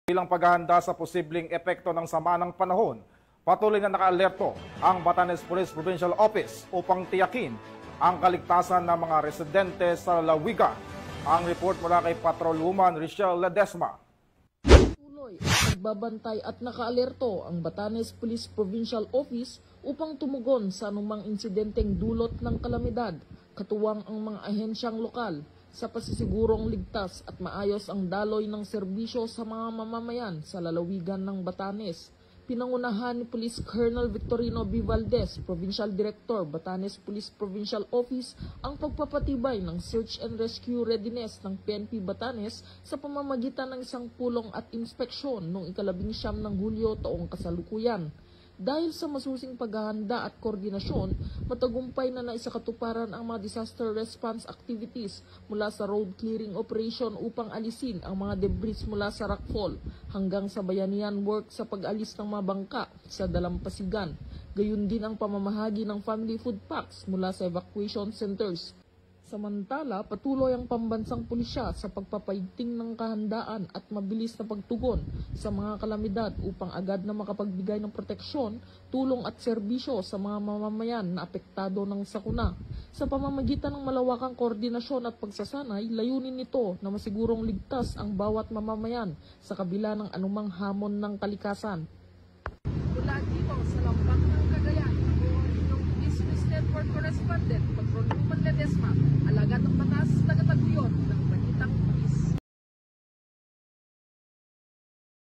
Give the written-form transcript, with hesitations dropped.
Bilang paghahanda sa posibleng epekto ng sama ng panahon, patuloy na naka-alerto ang Batanes Police Provincial Office upang tiyakin ang kaligtasan ng mga residente sa lalawigan. Ang report mula kay Patrolwoman Richelle Ledesma. Tuloy ang nagbabantay at naka-alerto ang Batanes Police Provincial Office upang tumugon sa anumang insidenteng dulot ng kalamidad, katuwang ang mga ahensyang lokal sa pasisigurong ligtas at maayos ang daloy ng serbisyo sa mga mamamayan sa lalawigan ng Batanes. Pinangunahan ni Police Colonel Victorino B. Valdez, Provincial Director, Batanes Police Provincial Office, ang pagpapatibay ng search and rescue readiness ng PNP Batanes sa pamamagitan ng isang pulong at inspeksyon noong 19 ng Hulyo taong kasalukuyan. Dahil sa masusing paghahanda at koordinasyon, matagumpay na naisakatuparan ang mga disaster response activities mula sa road clearing operation upang alisin ang mga debris mula sa rockfall hanggang sa bayanihan work sa pag-alis ng mga bangka sa dalampasigan. Gayun din ang pamamahagi ng family food packs mula sa evacuation centers. Samantala, patuloy ang pambansang pulisya sa pagpapaigting ng kahandaan at mabilis na pagtugon sa mga kalamidad upang agad na makapagbigay ng proteksyon, tulong at serbisyo sa mga mamamayan na apektado ng sakuna. Sa pamamagitan ng malawakang koordinasyon at pagsasanay, layunin nito na masigurong ligtas ang bawat mamamayan sa kabila ng anumang hamon ng kalikasan. Mula dito sa Lambang ng Cagayan, ako ang inyong Business Network Correspondent, Patrolwoman Ledesma, alagad ng batas na kataguyod ng